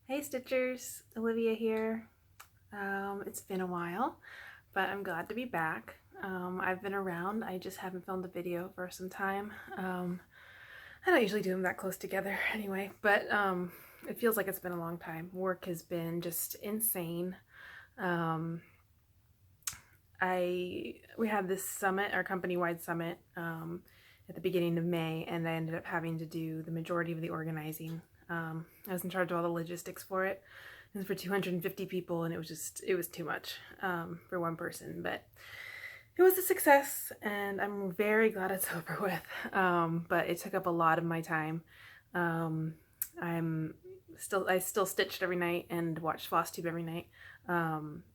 Hey Stitchers, Olivia here. It's been a while, but I'm glad to be back. I've been around, I just haven't filmed a video for some time. I don't usually do them that close together anyway, but it feels like it's been a long time. Work has been just insane. Um, we had this summit, our company-wide summit, at the beginning of May, and I ended up having to do the majority of the organizing. I was in charge of all the logistics for it. It was for 250 people, and it was too much for one person, but it was a success, and I'm very glad it's over with. But it took up a lot of my time. Um, I still stitched every night and watched Flosstube every night,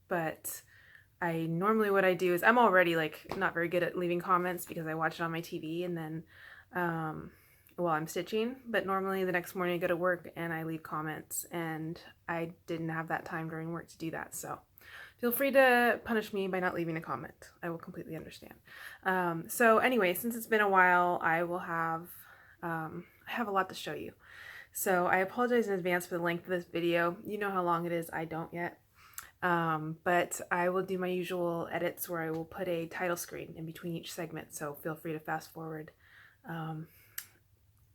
but I normally what I do is I'm already like not very good at leaving comments because I watch it on my TV and then while I'm stitching, but normally the next morning I go to work and I leave comments, and I didn't have that time during work to do that, so feel free to punish me by not leaving a comment. I will completely understand. So anyway, since it's been a while, I have a lot to show you. So I apologize in advance for the length of this video. You know how long it is, I don't yet. But I will do my usual edits where I will put a title screen in between each segment, so feel free to fast forward,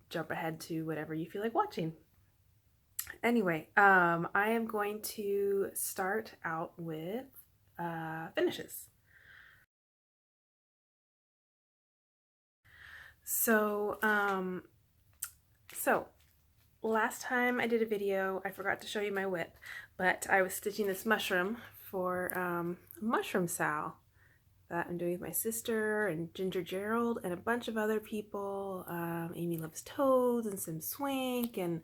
jump ahead to whatever you feel like watching. Anyway, I am going to start out with finishes. So last time I did a video, I forgot to show you my whip, but I was stitching this mushroom for mushroom sal that I'm doing with my sister and Ginger Gerald and a bunch of other people. Amy Loves Toads and Sim Swink and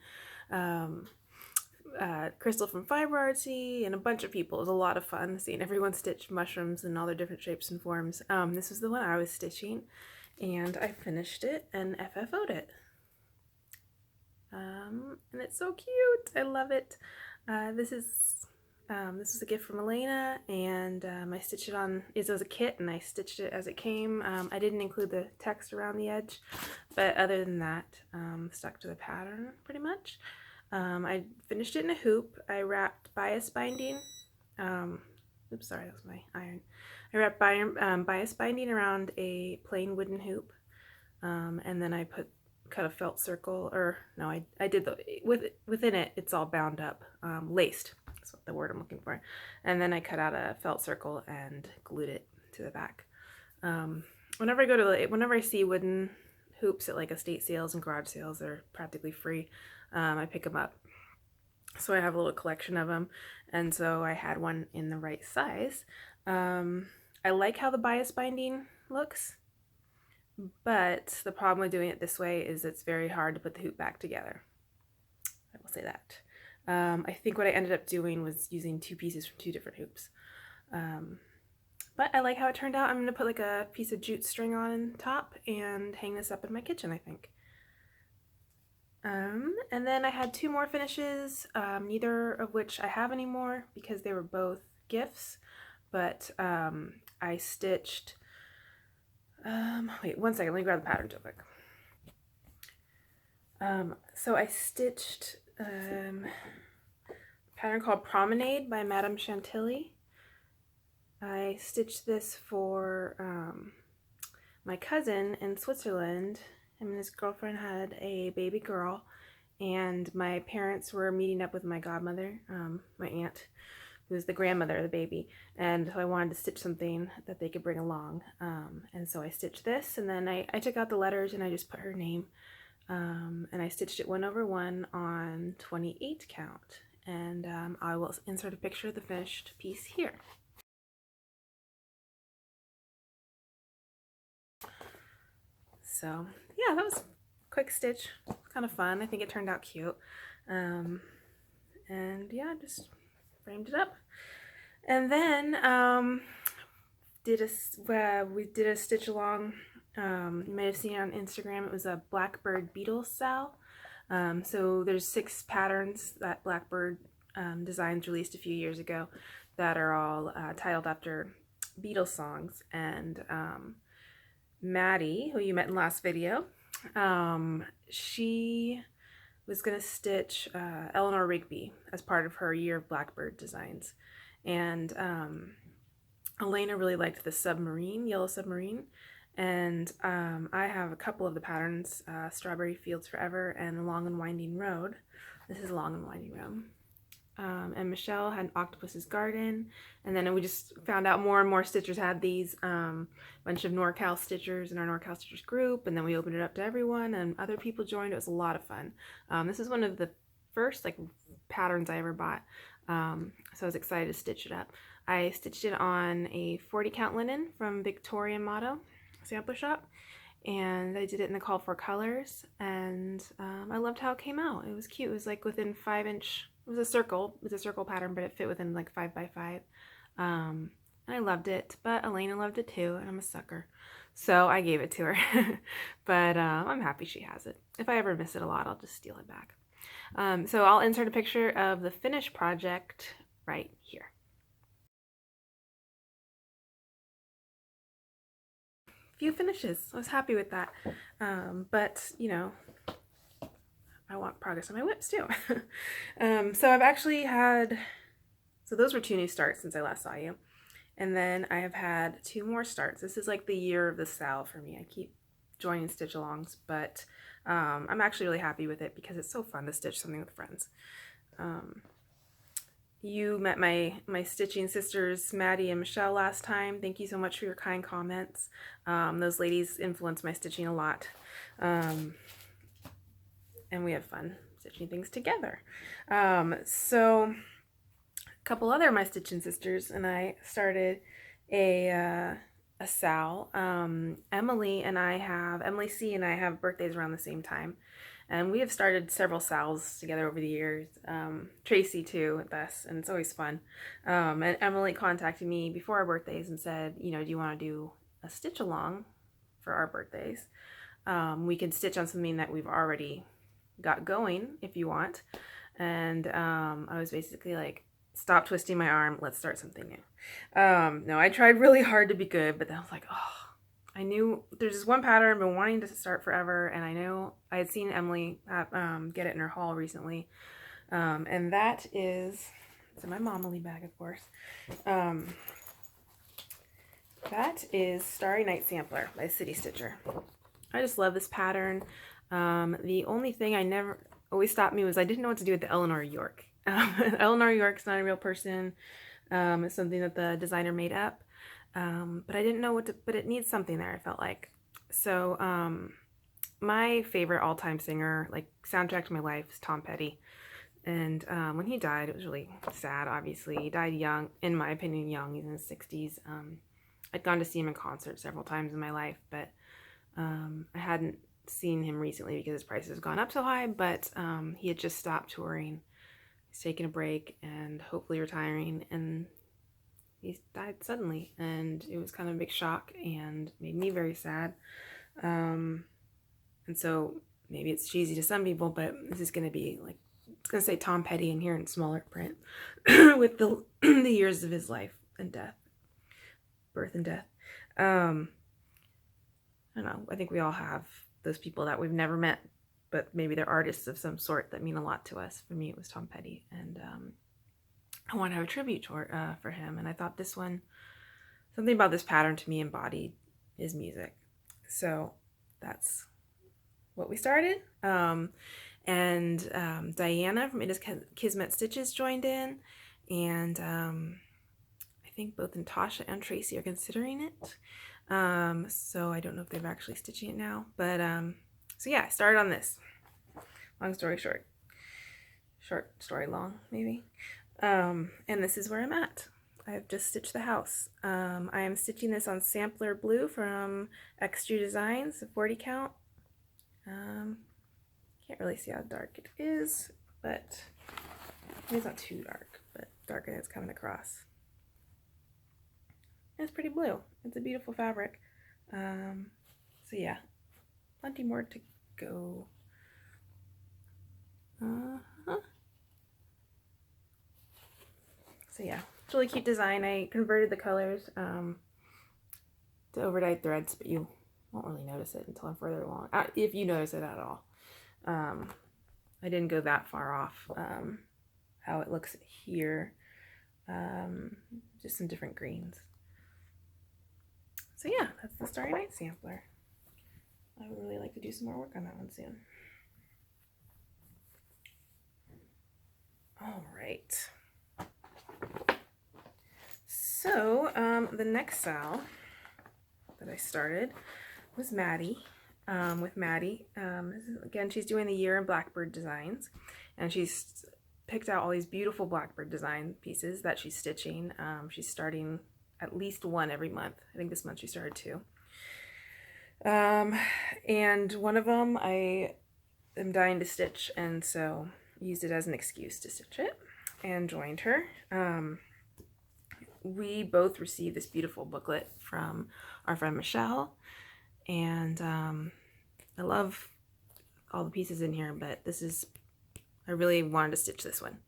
Crystal from Fiber Artsy and a bunch of people. It was a lot of fun seeing everyone stitch mushrooms in all their different shapes and forms. This was the one I was stitching, and I finished it and FFO'd it. And it's so cute. I love it. This is a gift from Elena, and I stitched it on, it was a kit, and I stitched it as it came. I didn't include the text around the edge, but other than that, stuck to the pattern pretty much. I finished it in a hoop. I wrapped bias binding. Oops, sorry, that was my iron. I wrapped bias binding around a plain wooden hoop, and then I cut a felt circle, or no, I did within it, it's all bound up, laced. That's what the word I'm looking for. And then I cut out a felt circle and glued it to the back. Whenever I see wooden hoops at like estate sales and garage sales, they're practically free. I pick them up. So I have a little collection of them, and so I had one in the right size. I like how the bias binding looks, but the problem with doing it this way is it's very hard to put the hoop back together. I will say that. I think what I ended up doing was using two pieces from two different hoops. But I like how it turned out. I'm going to put like a piece of jute string on top and hang this up in my kitchen, I think. And then I had two more finishes, neither of which I have anymore because they were both gifts, but I stitched, wait one second, let me grab the pattern real quick. So I stitched a pattern called Promenade by Madame Chantilly. I stitched this for my cousin in Switzerland. Him and his girlfriend had a baby girl, and my parents were meeting up with my godmother, my aunt, who was the grandmother of the baby, and so I wanted to stitch something that they could bring along, and so I stitched this, and then I took out the letters and I just put her name, and I stitched it 1 over 1 on 28 count, and I will insert a picture of the finished piece here. So yeah, that was a quick stitch, kind of fun. I think it turned out cute. And yeah, just framed it up. And then we did a stitch along. You might have seen it on Instagram. It was a Blackbird beetle sal. So there's 6 patterns that Blackbird Designs released a few years ago that are all titled after Beatles songs, and Maddie, who you met in last video, she was going to stitch Eleanor Rigby as part of her Year of Blackbird designs. And Elena really liked the submarine, yellow submarine. And I have a couple of the patterns, Strawberry Fields Forever and Long and Winding Road. This is Long and Winding Road. And Michelle had Octopus's Garden, and then we just found out more and more stitchers had these, bunch of NorCal stitchers in our NorCal stitchers group, and then we opened it up to everyone, and other people joined. It was a lot of fun. This is one of the first like patterns I ever bought, so I was excited to stitch it up. I stitched it on a 40 count linen from Victoria Motto Sampler Shop, and I did it in the call for colors, and I loved how it came out. It was cute. It was like within 5-inch. It was a circle. It was a circle pattern, but it fit within like 5 by 5. And I loved it, but Elena loved it too, and I'm a sucker, so I gave it to her. But I'm happy she has it. If I ever miss it a lot, I'll just steal it back. So I'll insert a picture of the finished project right here. Few finishes. I was happy with that, but you know, I want progress on my whips too. So I've actually had, so those were 2 new starts since I last saw you. And then I have had 2 more starts. This is like the year of the Sal for me. I keep joining stitch alongs, but I'm actually really happy with it because it's so fun to stitch something with friends. You met my stitching sisters, Maddie and Michelle, last time. Thank you so much for your kind comments. Those ladies influenced my stitching a lot. And we had fun stitching things together. So a couple other of my stitching sisters and I started a Sal. Emily C and I have birthdays around the same time, and we have started several Sals together over the years. Tracy too with us, and it's always fun. And Emily contacted me before our birthdays and said, you know, do you want to do a stitch along for our birthdays? We can stitch on something that we've already got going if you want. And I was basically like, stop twisting my arm, let's start something new. No, I tried really hard to be good, but then I was like, oh, I knew there's this one pattern I've been wanting to start forever, and I know I had seen Emily get it in her haul recently, and that is, it's in my Momily bag, of course. That is Starry Night Sampler by City Stitcher. I just love this pattern. The only thing always stopped me was I didn't know what to do with the Eleanor York. Eleanor York's not a real person. It's something that the designer made up. But I didn't know what to, but it needs something there, I felt like. So my favorite all-time singer, like soundtrack to my life, is Tom Petty. And when he died, it was really sad, obviously. He died young, in my opinion, young. He's in his 60s. I'd gone to see him in concert several times in my life, but I hadn't seen him recently because his prices have gone up so high, but he had just stopped touring. He's taking a break and hopefully retiring, and he died suddenly, and it was kind of a big shock and made me very sad. And so maybe it's cheesy to some people, but this is going to be like, it's going to say Tom Petty in here in smaller print with the years of his life and death, birth and death. I don't know, I think we all have those people that we've never met, but maybe they're artists of some sort that mean a lot to us. For me, it was Tom Petty, and I want to have a tribute for him, and I thought this one, something about this pattern to me embodied his music. So that's what we started. And Diana from It Is Kismet Stitches joined in, and I think both Natasha and Tracy are considering it. So I don't know if they're actually stitching it now, but so yeah, I started on this. Long story short. Short story long, maybe. And this is where I'm at. I've just stitched the house. I am stitching this on Sampler Blue from Extra Designs, a 40 count. Can't really see how dark it is, but it's not too dark, but darker than it's coming across. It's pretty blue. It's a beautiful fabric. So yeah, plenty more to go. So yeah, it's a really cute design. I converted the colors to overdyed threads, but you won't really notice it until I'm further along, if you notice it at all. I didn't go that far off how it looks here. Just some different greens. So yeah, that's the Starry Night sampler. I would really like to do some more work on that one soon. All right. So the next Sal that I started was Maddie. With Maddie, again, she's doing the Year in Blackbird designs, and she's picked out all these beautiful Blackbird design pieces that she's stitching. She's starting at least one every month. I think this month she started 2. And one of them I am dying to stitch, and so used it as an excuse to stitch it and joined her. We both received this beautiful booklet from our friend Michelle, and I love all the pieces in here, but this is, I really wanted to stitch this one.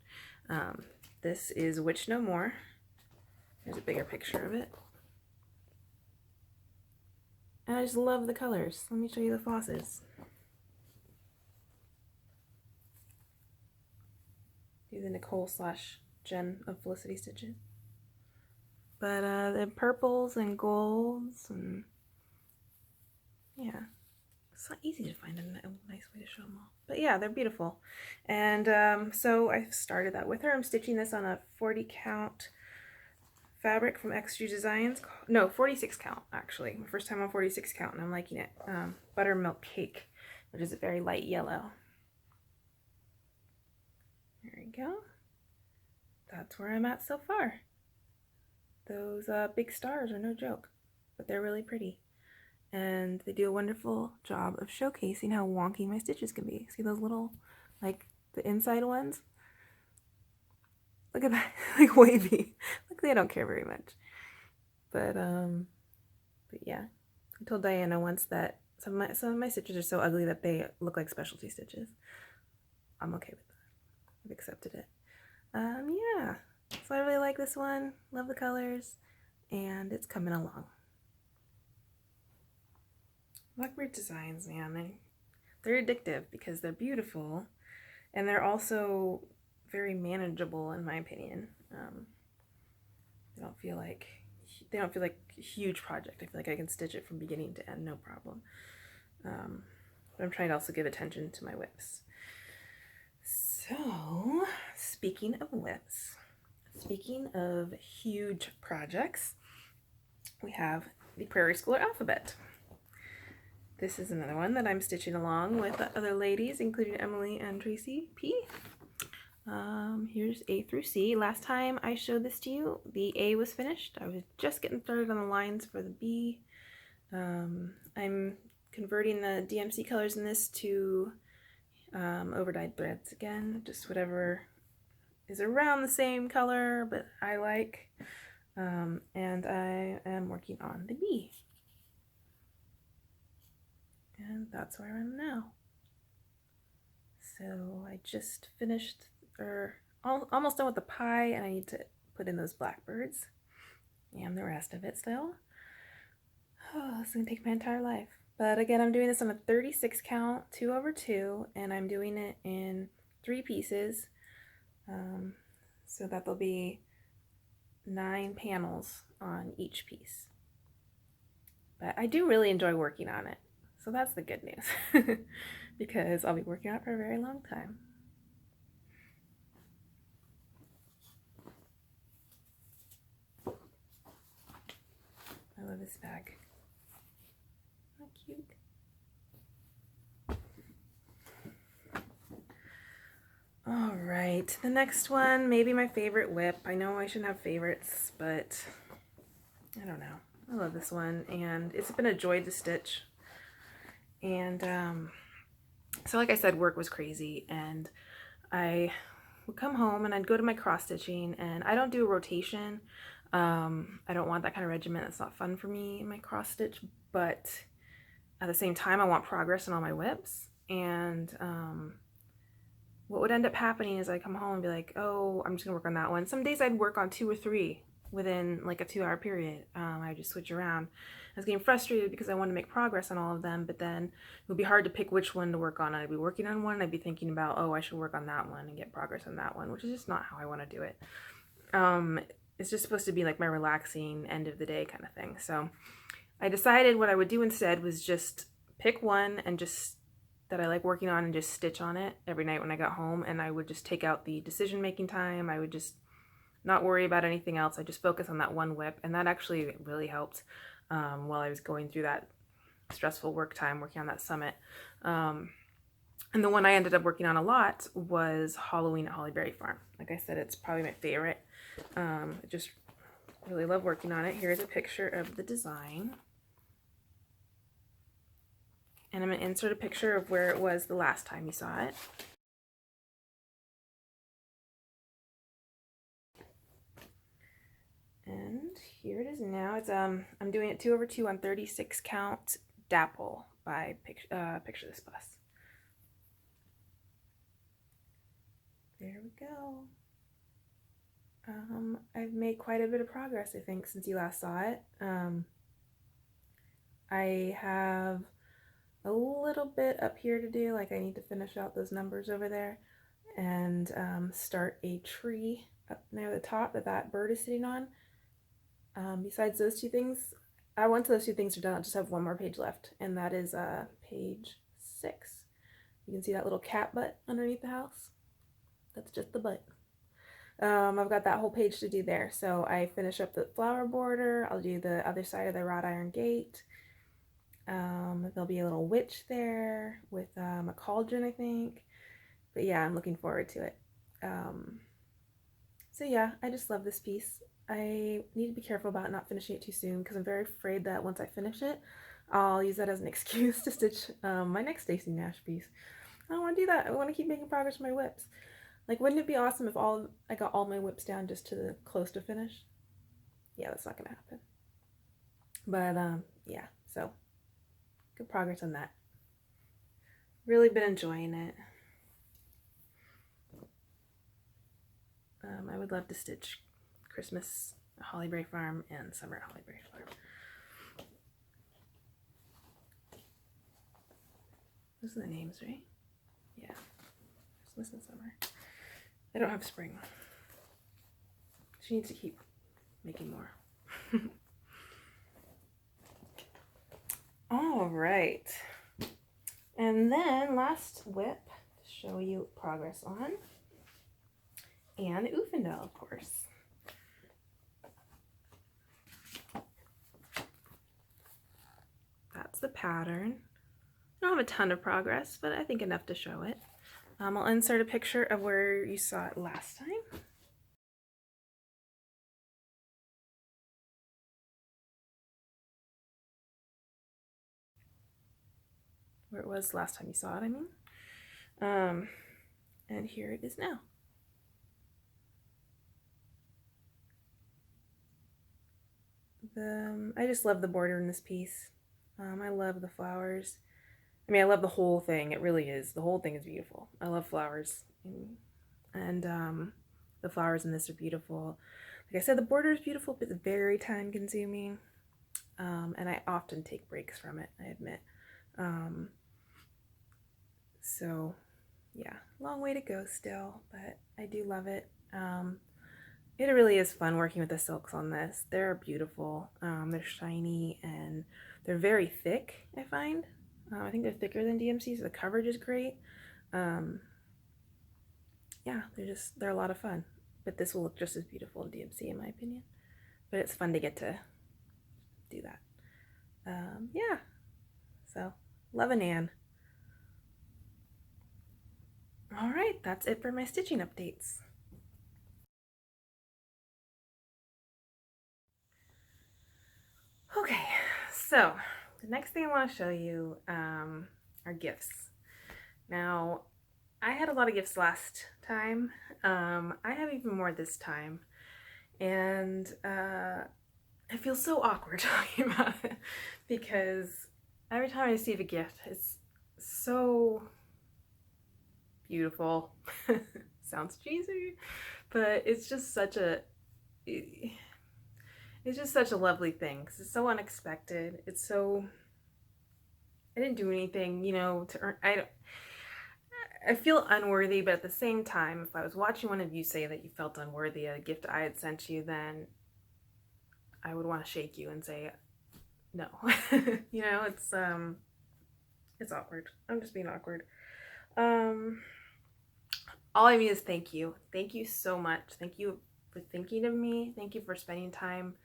This is Witch No More. Here's a bigger picture of it. And I just love the colors. Let me show you the flosses. Do the Nicole / Jen of Felicity stitches. But the purples and golds, and yeah, it's not easy to find a nice way to show them all. But yeah, they're beautiful. And so I started that with her. I'm stitching this on a 40 count fabric from Extra Designs. No, 46 count actually. My first time on 46 count, and I'm liking it. Buttermilk Cake, which is a very light yellow. There we go. That's where I'm at so far. Those big stars are no joke, but they're really pretty. And they do a wonderful job of showcasing how wonky my stitches can be. See those little, like, the inside ones? Look at that, like wavy. Look, they don't care very much. But yeah. I told Diana once that some of my stitches are so ugly that they look like specialty stitches. I'm okay with that. I've accepted it. Yeah. So I really like this one, love the colors, and it's coming along. Blackbird designs, man, they're addictive because they're beautiful, and they're also very manageable in my opinion. They don't feel like a huge project. I feel like I can stitch it from beginning to end, no problem. But I'm trying to also give attention to my whips. So, speaking of whips, speaking of huge projects, we have the Prairie Schooler alphabet. This is another one that I'm stitching along with other ladies, including Emily and Tracy P. Here's A through C. Last time I showed this to you, the A was finished. I was just getting started on the lines for the B. I'm converting the DMC colors in this to overdyed threads again, just whatever is around the same color, but I like. And I am working on the B. And that's where I am now. So I just finished, or almost done with the pie, and I need to put in those blackbirds and the rest of it still. Oh, this is gonna take my entire life. But again, I'm doing this on a 36 count, 2/2, and I'm doing it in 3 pieces, so that there'll be 9 panels on each piece. But I do really enjoy working on it, so that's the good news, because I'll be working on it for a very long time. I love this bag. How cute. All right, the next one, maybe my favorite whip. I know I shouldn't have favorites, but I don't know. I love this one, and it's been a joy to stitch. And so like I said, work was crazy, and I would come home and I'd go to my cross stitching, and I don't do a rotation. I don't want that kind of regimen. That's not fun for me in my cross stitch, but at the same time I want progress in all my whips. And what would end up happening is I'd come home and be like, oh, I'm just gonna work on that one. Some days I'd work on 2 or 3 within like a 2-hour period. I would just switch around. I was getting frustrated because I wanted to make progress on all of them, but then it would be hard to pick which one to work on. I'd be working on one, I'd be thinking about, oh, I should work on that one and get progress on that one, which is just not how I want to do it. It's just supposed to be like my relaxing end of the day kind of thing. So I decided what I would do instead was just pick one and just that I like working on and just stitch on it every night when I got home, and I would just take out the decision making time. I would just not worry about anything else. I just focus on that one whip, and that actually really helped while I was going through that stressful work time working on that summit. And the one I ended up working on a lot was Halloween at Hollyberry Farm. Like I said, it's probably my favorite. I just really love working on it. Here's a picture of the design. And I'm going to insert a picture of where it was the last time you saw it. And here it is now. It's I'm doing it 2/2 on 36 count dapple by Picture This Bus. There we go. I've made quite a bit of progress, I think, since you last saw it. I have a little bit up here to do, like I need to finish out those numbers over there and start a tree up near the top that that bird is sitting on. Besides those two things, once those two things are done, I'll just have one more page left, and that is page 6. You can see that little cat butt underneath the house. That's just the butt. I've got that whole page to do there, so I finish up the flower border. I'll do the other side of the wrought iron gate. There'll be a little witch there with a cauldron, I think. But yeah, I'm looking forward to it. So yeah, I just love this piece. I need to be careful about not finishing it too soon because I'm very afraid that once I finish it, I'll use that as an excuse to stitch my next Stacy Nash piece. I don't want to do that. I want to keep making progress with my whips. Like, wouldn't it be awesome if I got all my whips down just to the close to finish? Yeah, that's not going to happen. But yeah, so good progress on that. Really been enjoying it. I would love to stitch Christmas at Hollyberry Farm and summer at Hollyberry Farm. Those are the names, right? Yeah. Christmas and summer. I don't have spring. She needs to keep making more. All right. And then last whip to show you progress on. And Oofendale, of course. That's the pattern. I don't have a ton of progress, but I think enough to show it. I'll insert a picture of where you saw it last time. Where it was last time you saw it, I mean. And here it is now. I just love the border in this piece. I love the flowers. I mean, I love the whole thing. It really is. The whole thing is beautiful. I love flowers. And the flowers in this are beautiful. Like I said, the border is beautiful, but it's very time consuming. And I often take breaks from it, I admit. So yeah, long way to go still, but I do love it. It really is fun working with the silks on this. They're beautiful. They're shiny and they're very thick, I find. I think they're thicker than DMC, so the coverage is great. Yeah, they're a lot of fun. But this will look just as beautiful in DMC in my opinion. But it's fun to get to do that. Yeah, so loving Anne. All right, that's it for my stitching updates. Okay, so the next thing I want to show you are gifts. Now, I had a lot of gifts last time. I have even more this time. And I feel so awkward talking about it because every time I receive a gift, it's so beautiful. Sounds cheesy, but it's just such a... It's just such a lovely thing because it's so unexpected. It's so, I didn't do anything, you know, to earn, I feel unworthy, but at the same time, if I was watching one of you say that you felt unworthy of a gift I had sent you, then I would want to shake you and say, no. You know, it's awkward. I'm just being awkward. All I mean is thank you. Thank you so much. Thank you for thinking of me. Thank you for spending time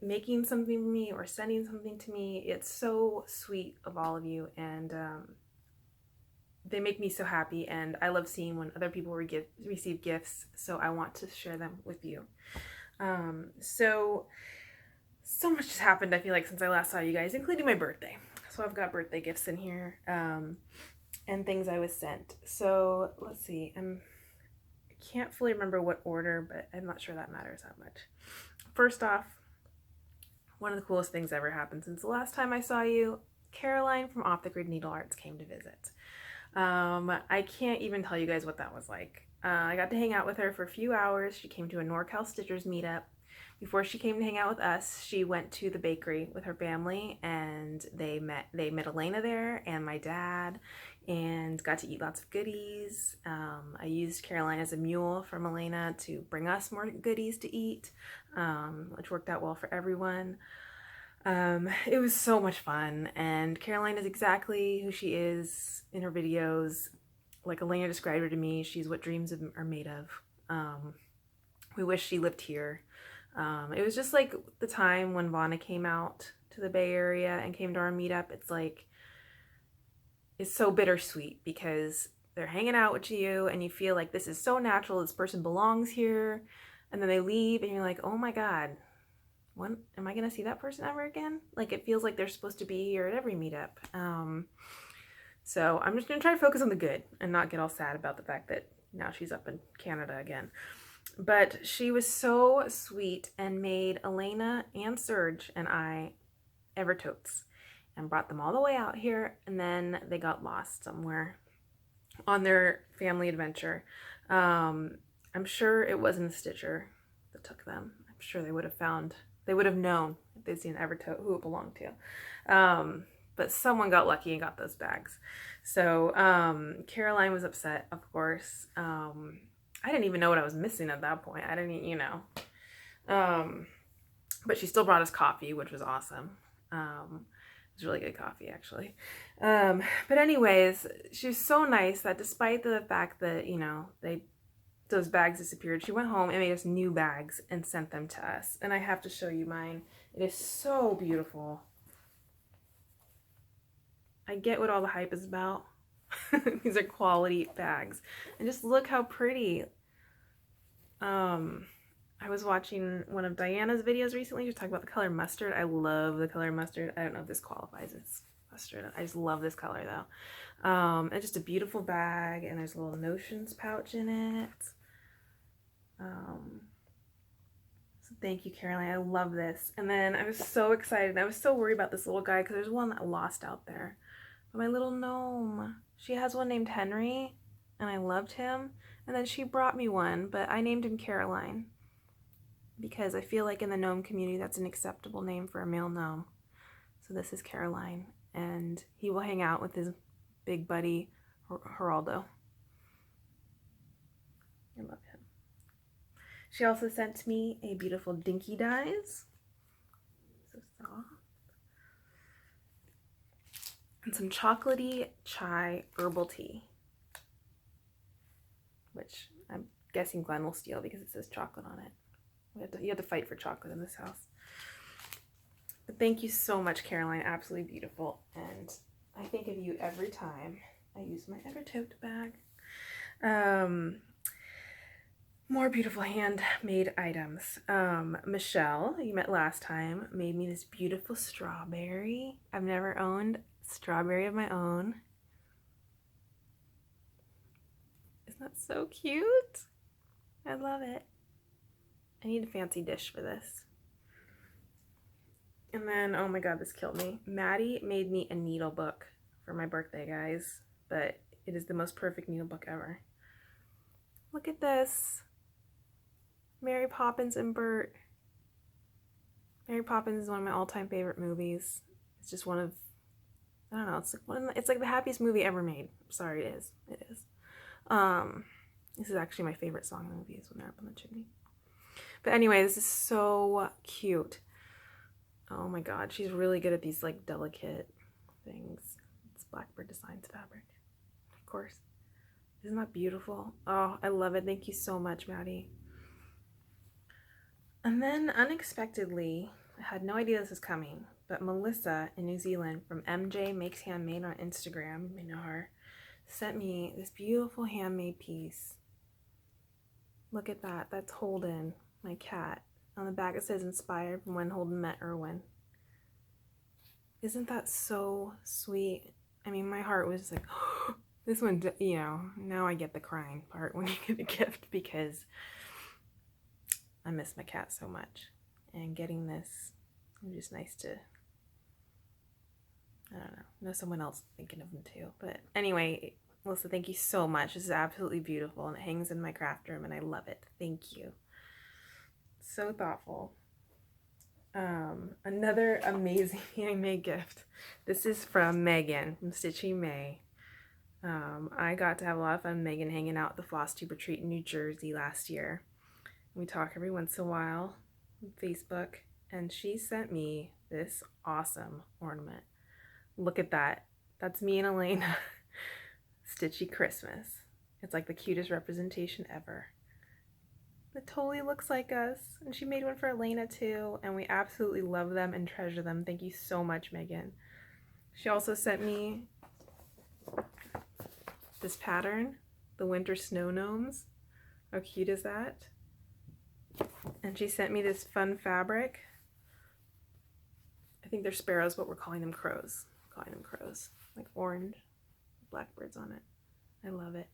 making something for me or sending something to me. It's so sweet of all of you, and they make me so happy, and I love seeing when other people receive gifts, so I want to share them with you. So much has happened, I feel like, since I last saw you guys, including my birthday. So I've got birthday gifts in here, and things I was sent. So let's see, I can't fully remember what order, but I'm not sure that matters that much. First off, one of the coolest things ever happened since the last time I saw you. Caroline from Off the Grid Needle Arts came to visit. I can't even tell you guys what that was like. I got to hang out with her for a few hours. She came to a NorCal Stitchers meetup. Before she came to hang out with us, she went to the bakery with her family, and they met Elena there and my dad, and got to eat lots of goodies. I used Caroline as a mule from Elena to bring us more goodies to eat, which worked out well for everyone. It was so much fun, and Caroline is exactly who she is in her videos. Like Elena described her to me, she's what dreams are made of. We wish she lived here. It was just like the time when Vonna came out to the Bay Area and came to our meetup. It's like, it's so bittersweet because they're hanging out with you and you feel like this is so natural, this person belongs here, and then they leave and you're like, oh my God, when am I gonna see that person ever again? Like, it feels like they're supposed to be here at every meetup. So I'm just gonna try to focus on the good and not get all sad about the fact that now she's up in Canada again. But she was so sweet and made Elena and Serge and I Evertotes and brought them all the way out here, and then they got lost somewhere on their family adventure. I'm sure it wasn't a Stitcher that took them. I'm sure they would have known if they'd seen Evertote who it belonged to. But someone got lucky and got those bags. So Caroline was upset, of course. I didn't even know what I was missing at that point. I didn't, you know. But she still brought us coffee, which was awesome. It was really good coffee, actually. But anyways, she was so nice that despite the fact that, you know, those bags disappeared, she went home and made us new bags and sent them to us. And I have to show you mine. It is so beautiful. I get what all the hype is about. These are quality bags. And just look how pretty. I was watching one of Diana's videos recently. She was talking about the color mustard. I love the color mustard. I don't know if this qualifies as mustard. I just love this color though. It's just a beautiful bag, and there's a little notions pouch in it. So thank you, Caroline. I love this. And then I was so excited. I was so worried about this little guy because there's one that lost out there. My little gnome. She has one named Henry, and I loved him. And then she brought me one, but I named him Caroline because I feel like in the gnome community that's an acceptable name for a male gnome. So this is Caroline, and he will hang out with his big buddy Geraldo. I love him. She also sent me a beautiful Dinky Dies. So soft. And some chocolatey chai herbal tea, which I'm guessing Glenn will steal because it says chocolate on it. You have to fight for chocolate in this house. But thank you so much, Caroline. Absolutely beautiful. And I think of you every time I use my Evertote bag. More beautiful handmade items. Michelle, you met last time, made me this beautiful strawberry. I've never owned strawberry of my own. Isn't that so cute? I love it. I need a fancy dish for this. And then, oh my God, this killed me. Maddie made me a needle book for my birthday, guys, but it is the most perfect needle book ever. Look at this. Mary Poppins and Bert. Mary Poppins is one of my all-time favorite movies. It's just one of, I don't know, it's like the happiest movie ever made. Sorry, it is. It is. This is actually my favorite song in the movie, is When They're Up on the Chimney. But anyway, this is so cute. Oh my god, she's really good at these like delicate things. It's Blackbird Designs fabric, of course. Isn't that beautiful? Oh, I love it. Thank you so much, Maddie. And then unexpectedly, I had no idea this was coming, but Melissa in New Zealand from MJ Makes Handmade on Instagram, you may know her, sent me this beautiful handmade piece. Look at that. That's Holden, my cat. On the back it says inspired from when Holden met Erwin. Isn't that so sweet? I mean, my heart was like, oh, this one, you know, now I get the crying part when you get a gift because I miss my cat so much. And getting this, it's just nice to, I don't know someone else thinking of them too. But anyway, Melissa, thank you so much. This is absolutely beautiful and it hangs in my craft room and I love it. Thank you. So thoughtful. Another amazing handmade gift. This is from Megan from Stitchy May. I got to have a lot of fun with Megan hanging out at the Flosstube retreat in New Jersey last year. We talk every once in a while on Facebook, and she sent me this awesome ornament. Look at that. That's me and Elena. Stitchy Christmas. It's like the cutest representation ever. It totally looks like us, and she made one for Elena too, and we absolutely love them and treasure them. Thank you so much, Megan. She also sent me this pattern, the winter snow gnomes. How cute is that? And she sent me this fun fabric. I think they're sparrows, but we're calling them crows. Like orange, blackbirds on it. I love it.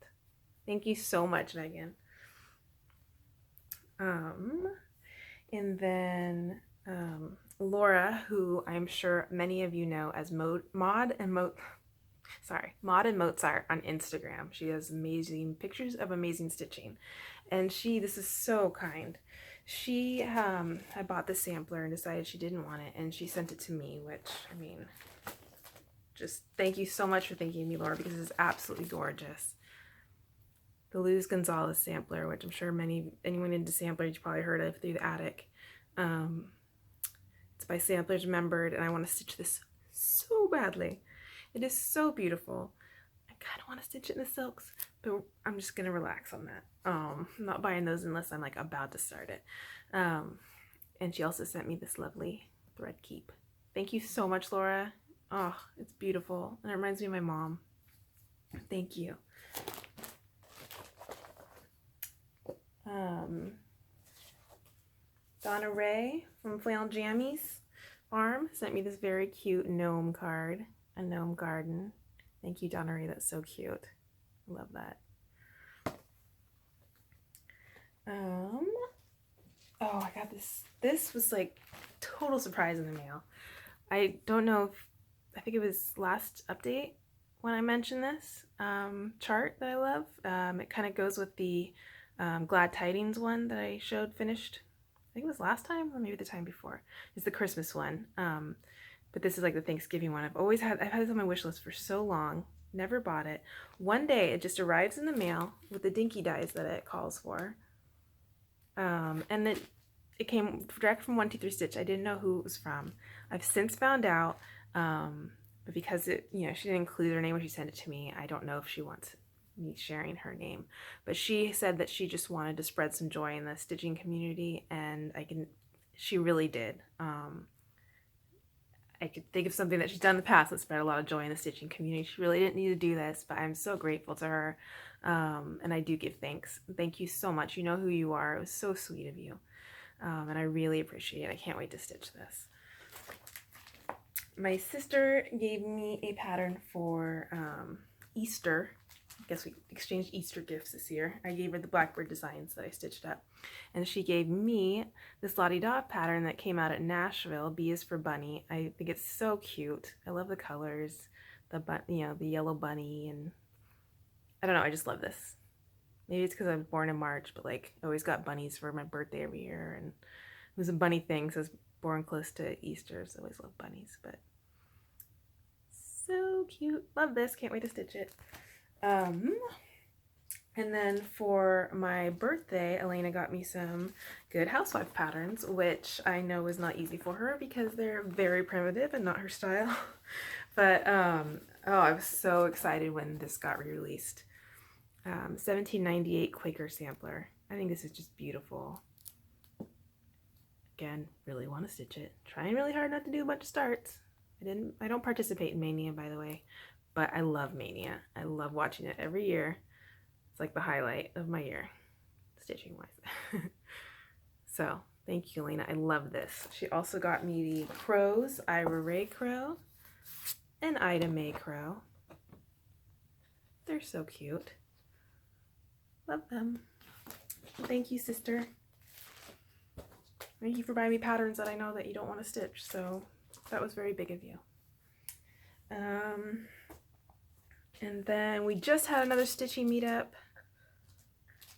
Thank you so much, Megan. And then Laura, who I'm sure many of you know as Maud and Mozart on Instagram. She has amazing pictures of amazing stitching. And this is so kind. She, I bought the sampler and decided she didn't want it, and she sent it to me, which, I mean, just thank you so much for thinking of me, Laura, because it's absolutely gorgeous. The Luz Gonzalez sampler, which I'm sure anyone into samplers you probably heard of through the attic. It's by Samplers Remembered, and I want to stitch this so badly. It is so beautiful. I kind of want to stitch it in the silks, but I'm just gonna relax on that. I'm not buying those unless I'm like about to start it. And she also sent me this lovely thread keep. Thank you so much, Laura. Oh, it's beautiful, and it reminds me of my mom. Thank you. Donna Ray from Flannel Jammies Farm sent me this very cute gnome card, a gnome garden. Thank you, Donna Ray, that's so cute. I love that. Oh, I got this. This was like total surprise in the mail. I don't know if, I think it was last update when I mentioned this chart that I love. It kind of goes with the Glad Tidings one that I showed finished. I think it was last time or maybe the time before. It's the Christmas one. But this is like the Thanksgiving one. I've had this on my wish list for so long. Never bought it. One day it just arrives in the mail with the dinky dies that it calls for. And then it came direct from 123 Stitch. I didn't know who it was from. I've since found out, but because she didn't include her name when she sent it to me, I don't know if she wants me sharing her name. But she said that she just wanted to spread some joy in the stitching community, and she really did. I could think of something that she's done in the past that spread a lot of joy in the stitching community. She really didn't need to do this, but I'm so grateful to her, and I do give thanks. Thank you so much. You know who you are. It was so sweet of you, and I really appreciate it. I can't wait to stitch this. My sister gave me a pattern for Easter. I guess we exchanged Easter gifts this year. I gave her the Blackbird designs that I stitched up, and she gave me this Lottie Dot pattern that came out at Nashville. B is for Bunny. I think it's so cute. I love the colors, the yellow bunny, and I don't know. I just love this. Maybe it's because I was born in March, but like I always got bunnies for my birthday every year, and it was a bunny thing, so I was born close to Easter, so I always love bunnies. But so cute. Love this. Can't wait to stitch it. And then for my birthday, Elena got me some Good Housewife patterns, which I know is not easy for her because they're very primitive and not her style. But oh, I was so excited when this got re-released. 1798 Quaker sampler. I think this is just beautiful. Again, really want to stitch it. Trying really hard not to do a bunch of starts. I don't participate in Mania, by the way, but I love Mania. I love watching it every year. It's like the highlight of my year, stitching wise. So thank you, Elena. I love this. She also got me the crows, Ira Ray crow and Ida May crow. They're so cute. Love them. Thank you, sister. Thank you for buying me patterns that I know that you don't want to stitch, so that was very big of you. And then we just had another stitching meetup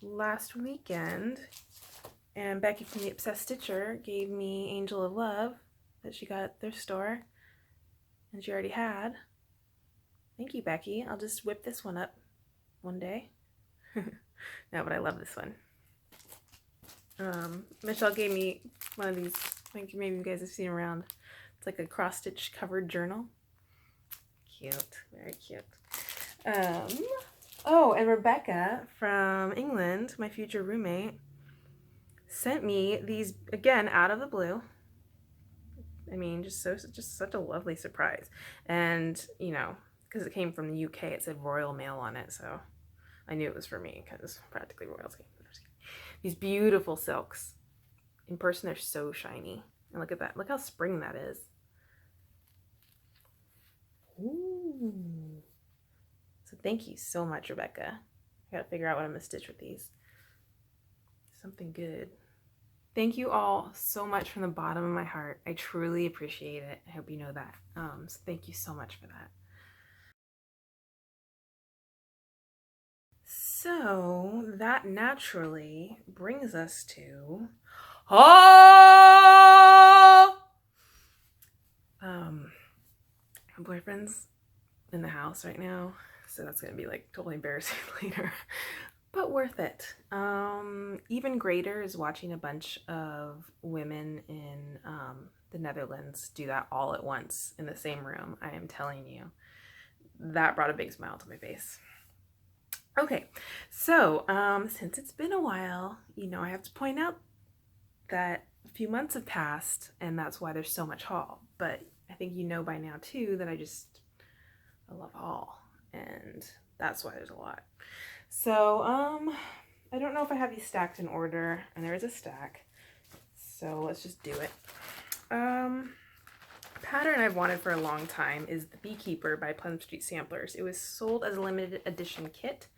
last weekend, and Becky from the Obsessed Stitcher gave me Angel of Love that she got at their store, and she already had. Thank you, Becky. I'll just whip this one up one day. No, but I love this one. Michelle gave me one of these. I think maybe you guys have seen around. It's like a cross-stitch covered journal. Cute, very cute. Oh, and Rebecca from England, my future roommate, sent me these, again, out of the blue. I mean, just such a lovely surprise. And, you know, because it came from the UK, it said Royal Mail on it, so I knew it was for me because practically royalty. These beautiful silks. In person, they're so shiny. And look at that. Look how spring that is. Ooh. So thank you so much, Rebecca. I gotta figure out what I'm gonna stitch with these. Something good. Thank you all so much from the bottom of my heart. I truly appreciate it. I hope you know that. So thank you so much for that. So that naturally brings us to my boyfriend's in the house right now, so that's gonna be like totally embarrassing later, but worth it. Even greater is watching a bunch of women in the Netherlands do that all at once in the same room. I am telling you, that brought a big smile to my face. Okay, so since it's been a while, you know, I have to point out that a few months have passed, and that's why there's so much haul. But I think you know by now too that I love haul, and that's why there's a lot. So I don't know if I have these stacked in order, and there is a stack, so let's just do it. Pattern I've wanted for a long time is the Beekeeper by Plum Street Samplers. It was sold as a limited edition kit.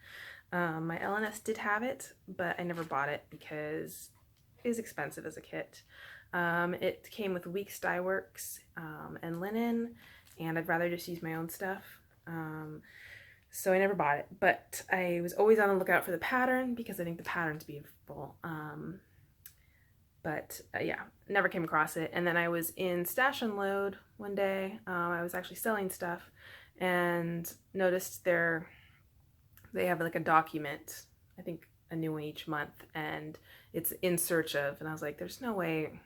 My LNS did have it, but I never bought it because it was expensive as a kit. It came with Weeks Dye Works and linen, and I'd rather just use my own stuff. So I never bought it, but I was always on the lookout for the pattern because I think the pattern's beautiful. Yeah, never came across it. And then I was in Stash Unload one day. I was actually selling stuff and noticed they have like a document, I think a new one each month, and it's in search of, and I was like, there's no way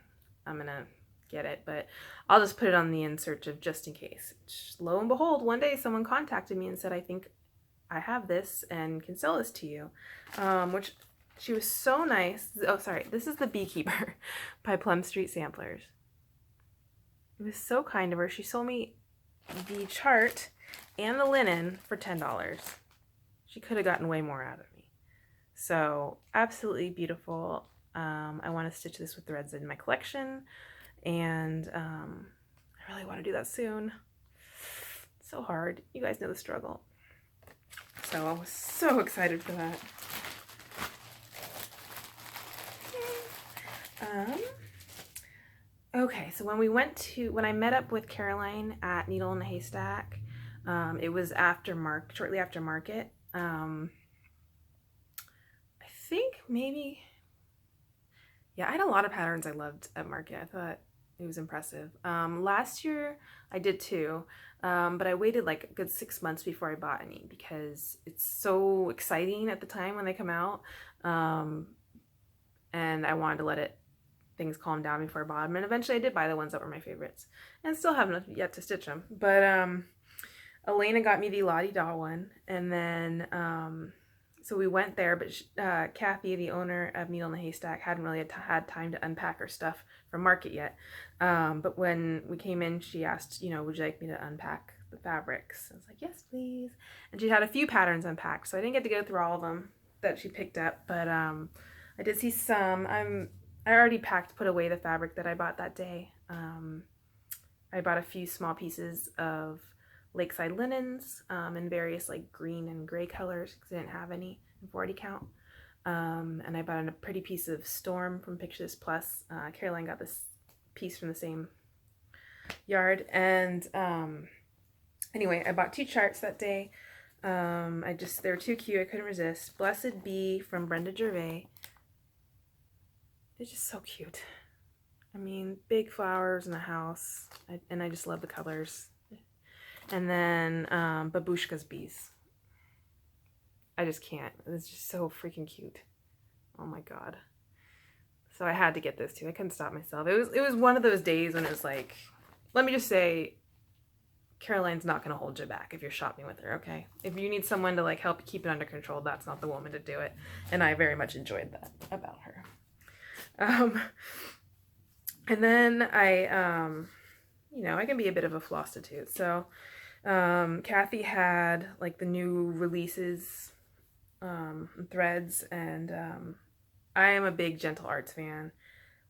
I'm gonna get it, but I'll just put it on the in search of just in case. Lo and behold, one day someone contacted me and said, I think I have this and can sell this to you, which she was so nice. Oh, sorry. This is the Beekeeper by Plum Street Samplers. It was so kind of her. She sold me the chart and the linen for $10. She could have gotten way more out of me. So absolutely beautiful. I want to stitch this with threads in my collection, and I really want to do that soon. It's so hard. You guys know the struggle. So I was so excited for that. Okay, so when I met up with Caroline at Needle in a Haystack, it was shortly after market. think maybe, yeah, I had a lot of patterns I loved at market. I thought it was impressive. Last year I did too, but I waited like a good 6 months before I bought any because it's so exciting at the time when they come out. And I wanted to let things calm down before I bought them. And eventually I did buy the ones that were my favorites and still haven't yet to stitch them. But Elena got me the Lottie Doll one, and then so we went there, but Kathy, the owner of Needle in the Haystack, hadn't really had time to unpack her stuff from market yet. But when we came in, she asked, you know, would you like me to unpack the fabrics? I was like, yes, please. And she had a few patterns unpacked, so I didn't get to go through all of them that she picked up, but I did see some. I already put away the fabric that I bought that day. I bought a few small pieces of Lakeside linens in various like green and gray colors because I didn't have any in 40 count. And I bought a pretty piece of Storm from Pictures Plus. Caroline got this piece from the same yard. And anyway, I bought 2 charts that day. They were too cute. I couldn't resist. Blessed Bee from Brenda Gervais. It's just so cute. I mean, big flowers in the house, and I just love the colors. And then Babushka's Bees. I just can't. It's just so freaking cute. Oh my god. So I had to get this too. I couldn't stop myself. It was one of those days when it was like, let me just say, Caroline's not going to hold you back if you're shopping with her, okay? If you need someone to like help you keep it under control, that's not the woman to do it. And I very much enjoyed that about her. And then you know, I can be a bit of a Flosstube. So Kathy had like the new releases, threads, and I am a big Gentle Arts fan.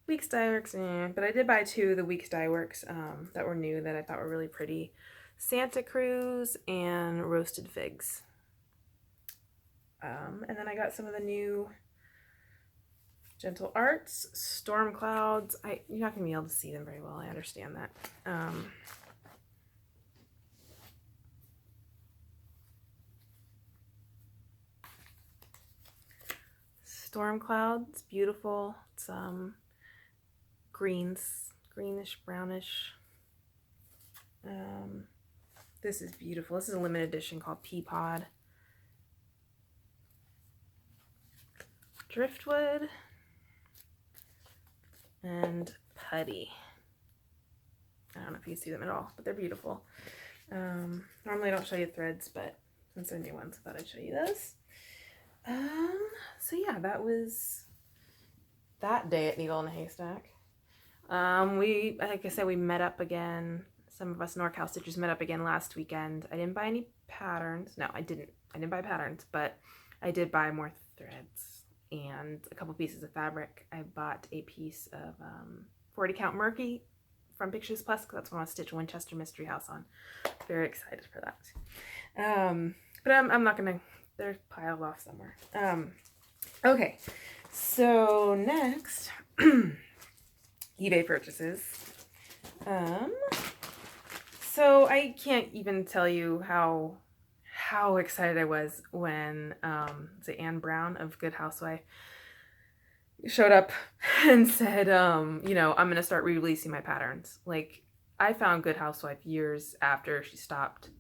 Weeks Dye Works, but I did buy 2 of the Weeks Dye Works that were new that I thought were really pretty. Santa Cruz and Roasted Figs. And then I got some of the new Gentle Arts, Storm Clouds. You're not going to be able to see them very well, I understand that. Storm Clouds, beautiful. It's greenish, brownish. This is beautiful. This is a limited edition called Peapod. Driftwood and Putty. I don't know if you can see them at all, but they're beautiful. Normally I don't show you threads, but since they're new ones, I thought I'd show you those. So yeah, that was that day at Needle in a Haystack. Like I said, we met up again. Some of us NorCal Stitchers met up again last weekend. I didn't buy any patterns. No, I didn't buy patterns, but I did buy more threads and a couple pieces of fabric. I bought a piece of 40 count Murky from Pictures Plus because that's what I want to stitch Winchester Mystery House on. Very excited for that. But I'm not gonna, they're piled off somewhere. Okay, so next, eBay purchases. So I can't even tell you how excited I was when Anne Brown of Good Housewife showed up and said, you know, I'm gonna start re-releasing my patterns. Like, I found Good Housewife years after she stopped,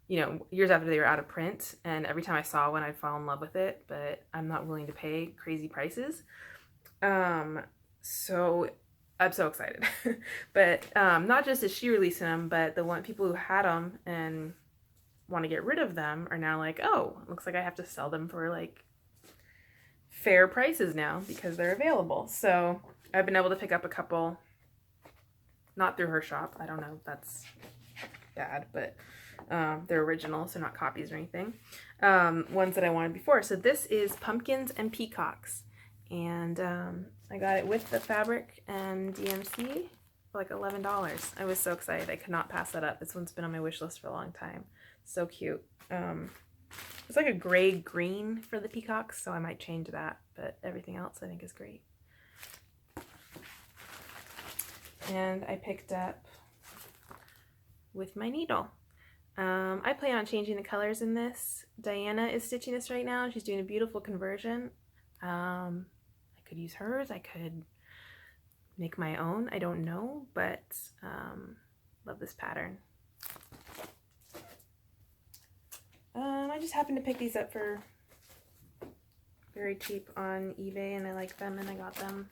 you know, years after they were out of print, and every time I saw one I'd fall in love with it, but I'm not willing to pay crazy prices. So I'm so excited. But not just is she releasing them, but the people who had them and want to get rid of them are now like, oh, it looks like I have to sell them for like fair prices now because they're available. So I've been able to pick up a couple, not through her shop. I don't know if that's bad, but they're original, so not copies or anything. Ones that I wanted before. So this is Pumpkins and Peacocks. And I got it with the fabric and DMC for like $11. I was so excited. I could not pass that up. This one's been on my wish list for a long time. So cute. It's like a gray green for the peacocks, so I might change that, but everything else I think is great. And I picked up with my needle. I plan on changing the colors in this. Diana is stitching this right now. She's doing a beautiful conversion. I could use hers, I could make my own, I don't know, but love this pattern. I just happened to pick these up for very cheap on eBay, and I like them, and I got them.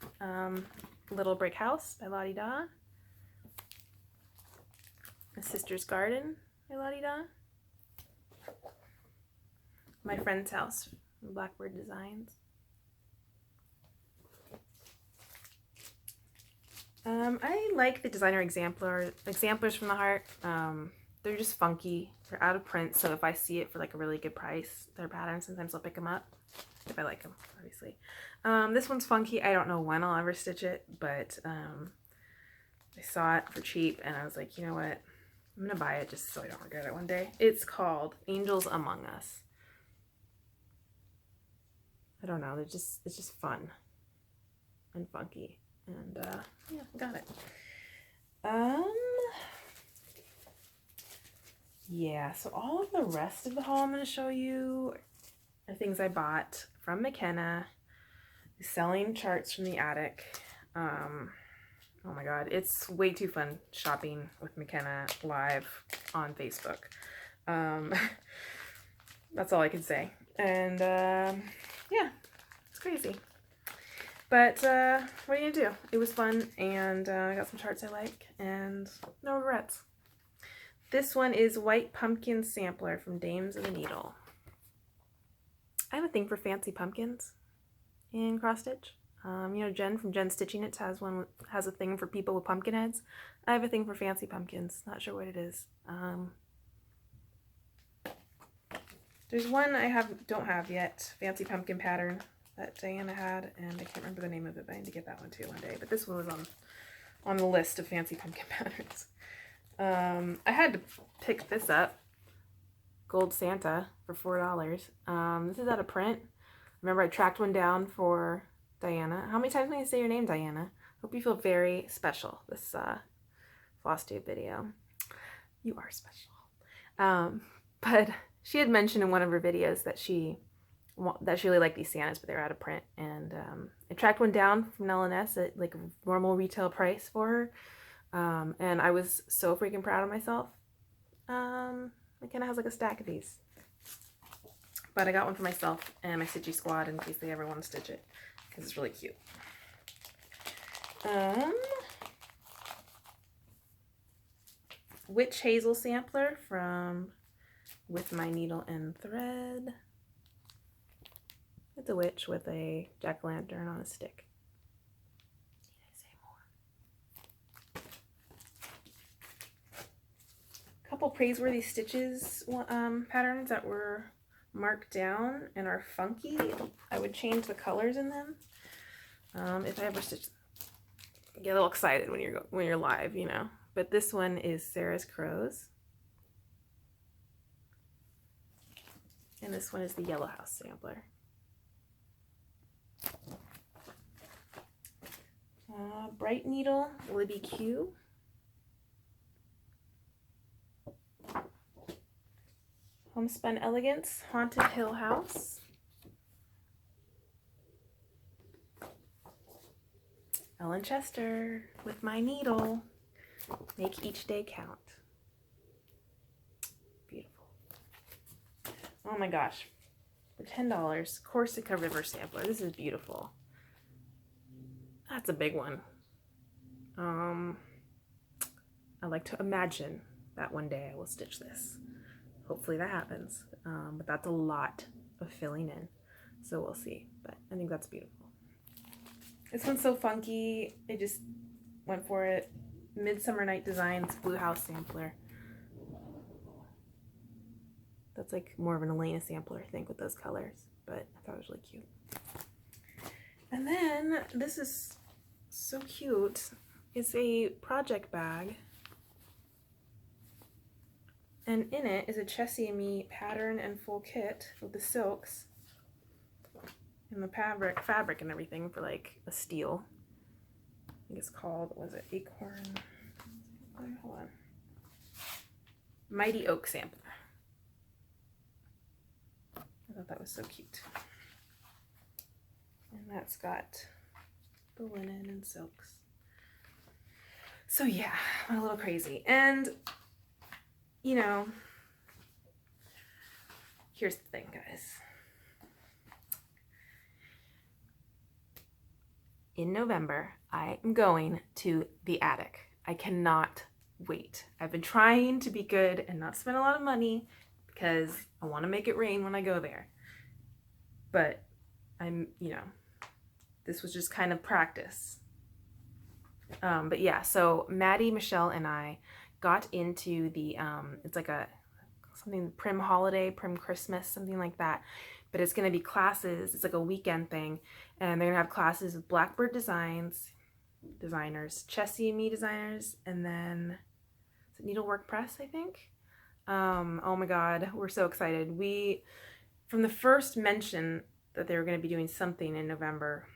Little Brick House by Lottie Da. A Sister's Garden by Lottie Da. My Friend's House from Blackbird Designs. I like the designer exemplars from the Heart. They're just funky. They're out of print, so if I see it for like a really good price, their patterns, sometimes I'll pick them up if I like them, obviously. This one's funky. I don't know when I'll ever stitch it, but I saw it for cheap, and I was like, you know what? I'm gonna buy it just so I don't regret it one day. It's called Angels Among Us. I don't know. It's just fun and funky, and yeah, got it. Yeah, so all of the rest of the haul I'm going to show you are things I bought from McKenna, selling charts from the attic. Oh my god, it's way too fun shopping with McKenna live on Facebook. That's all I can say. And yeah, it's crazy. But what are you gonna do? It was fun, and I got some charts I like, and no regrets. This one is White Pumpkin Sampler from Dames of the Needle. I have a thing for fancy pumpkins in cross stitch. You know, Jen from Jen Stitching It has a thing for people with pumpkin heads. I have a thing for fancy pumpkins. Not sure what it is. There's one I don't have yet, fancy pumpkin pattern that Diana had, and I can't remember the name of it, but I need to get that one too one day. But this one was on the list of fancy pumpkin patterns. I had to pick this up, Gold Santa, for $4. This is out of print. Remember, I tracked one down for Diana. How many times can I say your name, Diana? Hope you feel very special this Flosstube video. You are special. But she had mentioned in one of her videos that she really liked these Santas, but they were out of print. And I tracked one down from L&S at like a normal retail price for her. And I was so freaking proud of myself. McKenna has like a stack of these. But I got one for myself and my Stitchy Squad in case they ever want to stitch it, because it's really cute. Witch Hazel Sampler from With My Needle and Thread. It's a witch with a jack-o'-lantern on a stick. Need I say more? Couple praiseworthy stitches patterns that were marked down and are funky. I would change the colors in them if I ever stitch. Get a little excited when you're live, you know. But this one is Sarah's Crows, and this one is the Yellow House Sampler. Bright Needle, Libby Q. Homespun Elegance, Haunted Hill House. Ellen Chester, With My Needle, Make Each Day Count. Beautiful. Oh my gosh. For $10, Corsica River Sampler. This is beautiful. That's a big one. I like to imagine that one day I will stitch this. Hopefully that happens. But that's a lot of filling in. So we'll see. But I think that's beautiful. This one's so funky. I just went for it. Midsummer Night Designs Blue House Sampler. That's like more of an Elena sampler, I think, with those colors. But I thought it was really cute. And then this is so cute. It's a project bag. And in it is a Chessie and Me pattern and full kit with the silks and the fabric and everything for like a steal. I think it's called, what was it, Acorn? Hold on. Mighty Oak Sampler. I thought that was so cute. that's got the linen and silks. So yeah, I'm a little crazy. And, you know, here's the thing, guys. In November, I am going to the attic. I cannot wait. I've been trying to be good and not spend a lot of money because I want to make it rain when I go there. But this was just kind of practice. But yeah, so Maddie, Michelle, and I got into the, it's like something Prim Holiday, Prim Christmas, something like that. But it's going to be classes. It's like a weekend thing. And they're going to have classes with Blackbird designers, Chessie and Me designers, and then Needlework Press, I think. Oh my God, we're so excited. From the first mention that they were going to be doing something in November,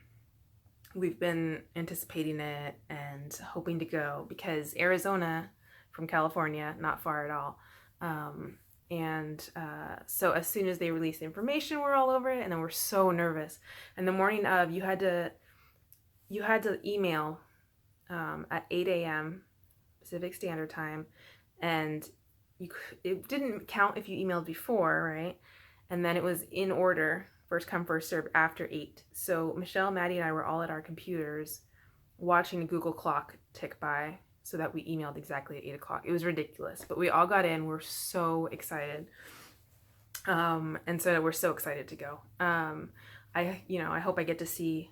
we've been anticipating it and hoping to go because Arizona from California, not far at all. So as soon as they released the information, we're all over it, and then we're so nervous. And the morning of, you had to email at 8 a.m. Pacific Standard Time, and it didn't count if you emailed before, right? And then it was in order, first come, first served after 8. So Michelle, Maddie, and I were all at our computers watching a Google clock tick by so that we emailed exactly at 8 o'clock. It was ridiculous, but we all got in. We're so excited. And so we're so excited to go. I hope I get to see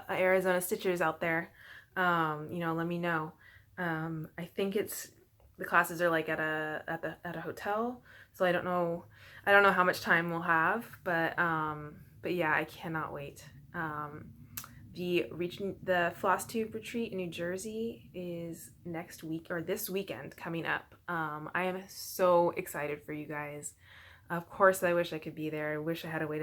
Arizona Stitchers out there. Let me know. I think the classes are like at a hotel, so I don't know how much time we'll have, but yeah, I cannot wait. The Flosstube retreat in New Jersey is next week, or this weekend coming up. I am so excited for you guys. Of course, I wish I could be there. I wish I had would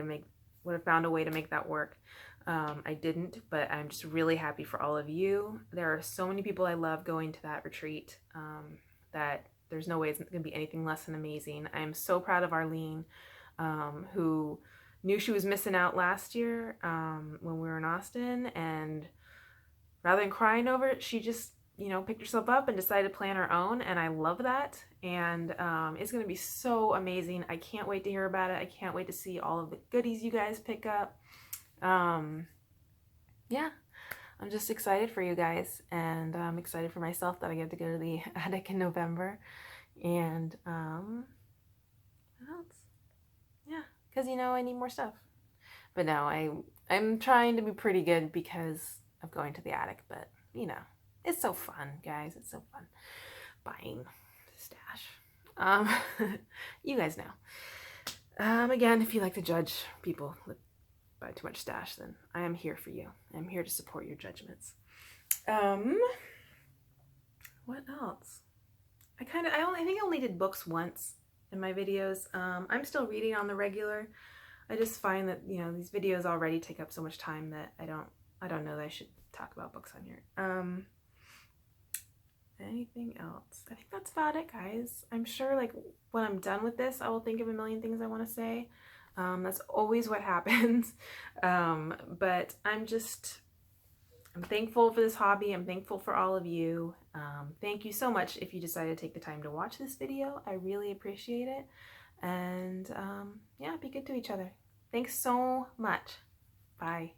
have found a way to make that work. I didn't, but I'm just really happy for all of you. There are so many people I love going to that retreat that there's no way it's going to be anything less than amazing. I am so proud of Arlene, who knew she was missing out last year when we were in Austin, and rather than crying over it, she just picked herself up and decided to plan her own, and I love that. And it's going to be so amazing. I can't wait to hear about it. I can't wait to see all of the goodies you guys pick up. Yeah, I'm just excited for you guys, and I'm excited for myself that I get to go to the attic in November. And what else? Yeah, because I need more stuff. But no, I'm trying to be pretty good because of going to the attic, but it's so fun, guys. It's so fun buying stash. You guys know. Again, if you like to judge people with buy too much stash, then I am here for you. I'm here to support your judgments. What else? I think I only did books once in my videos. I'm still reading on the regular. I just find that these videos already take up so much time that I don't know that I should talk about books on here. Anything else? I think that's about it, guys. I'm sure when I'm done with this, I will think of a million things I want to say. That's always what happens. But I'm thankful for this hobby. I'm thankful for all of you. Thank you so much if you decided to take the time to watch this video. I really appreciate it. And yeah, be good to each other. Thanks so much. Bye.